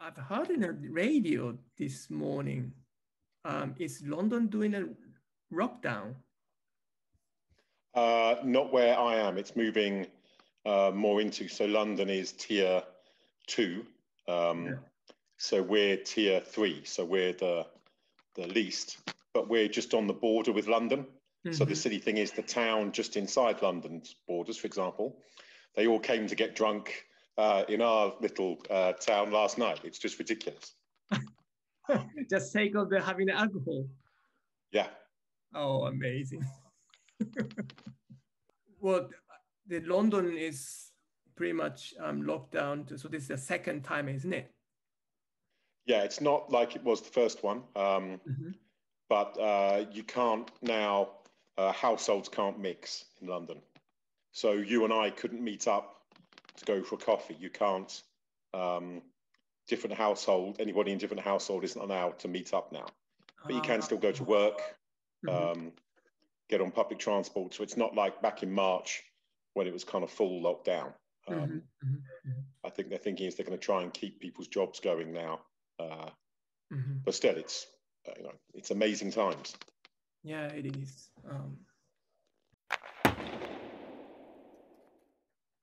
I've heard in the radio this morning, is London doing a lockdown? Not where I am. It's moving more into, so London is tier 2. So we're tier 3. So we're the least, but we're just on the border with London. So the silly thing is the town just inside London's borders, for example, they all came to get drunk in our little town last night. It's just ridiculous. Just sake of having alcohol. Yeah. Oh, amazing. Well, the London is pretty much locked down. So this is the second time, isn't it? Yeah, it's not like it was the first one. But you can't now, households can't mix in London. So you and I couldn't meet up to go for coffee. You can't, different household, anybody in different household isn't allowed to meet up now. But you can still go to work, get on public transport. So it's not like back in March when it was kind of full lockdown. I think they're thinking is they're going to try and keep people's jobs going now. But still, it's it's amazing times. Yeah, it is.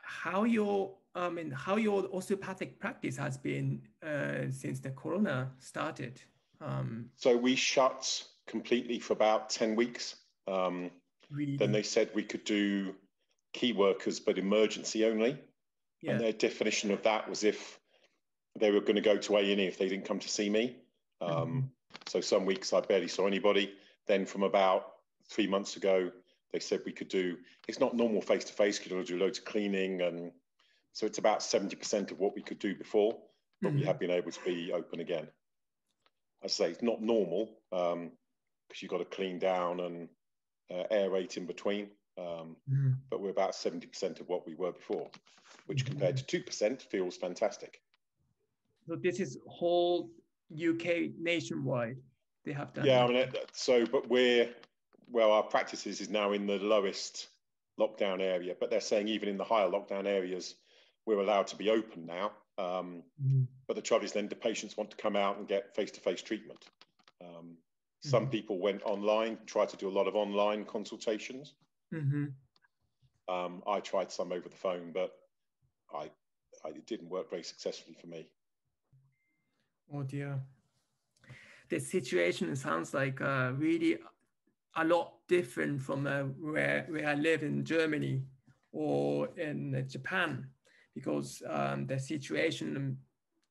How your osteopathic practice has been since the corona started? So we shut completely for about 10 weeks. Really? Then they said we could do key workers, but emergency only. Yeah. And their definition of that was if they were going to go to A&E if they didn't come to see me. So some weeks I barely saw anybody. Then from about 3 months ago, they said we could do, it's not normal face-to-face, because you'll do loads of cleaning. And so it's about 70% of what we could do before, but we have been able to be open again. I say it's not normal because you've got to clean down and aerate in between. But we're about 70% of what we were before, which compared to 2% feels fantastic. So this is whole UK nationwide. They have done. Yeah, I mean, but our practices is now in the lowest lockdown area, but they're saying even in the higher lockdown areas, we're allowed to be open now. But the trouble is then the patients want to come out and get face-to-face treatment. Some people went online, tried to do a lot of online consultations. I tried some over the phone, but it didn't work very successfully for me. Oh dear. The situation sounds like really a lot different from where I live in Germany or in Japan, because the situation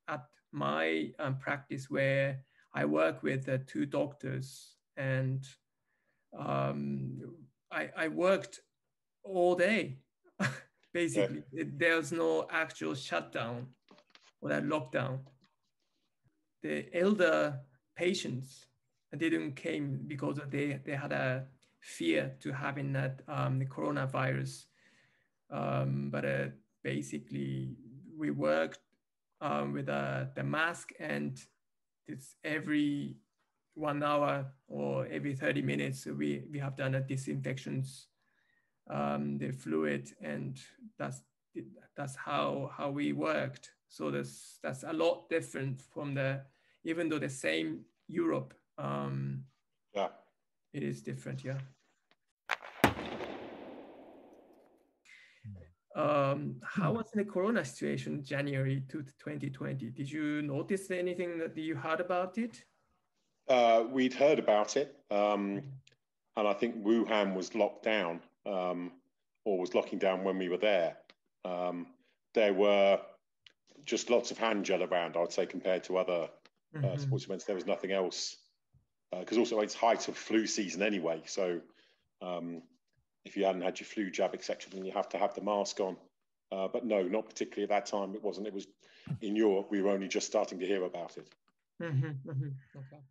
at my practice where I work with 2 doctors, and I worked all day, basically. Yeah. There's no actual shutdown or that lockdown. The elder patients didn't came because they had a fear to having that the coronavirus. But basically we worked with the mask, and it's every 1 hour or every 30 minutes we have done a disinfections, the fluid, and that's how we worked. So that's a lot different from even though the same Europe. Yeah, it is different. Yeah. How was the corona situation January 2020? Did you notice anything that you heard about it? We'd heard about it, and I think Wuhan was locked down, or was locking down when we were there. There were just lots of hand gel around, I would say, compared to other sports events. There was nothing else, because also it's height of flu season anyway. So if you hadn't had your flu jab, etc., then you have to have the mask on. But no, not particularly at that time. It wasn't. It was in Europe. We were only just starting to hear about it. Okay.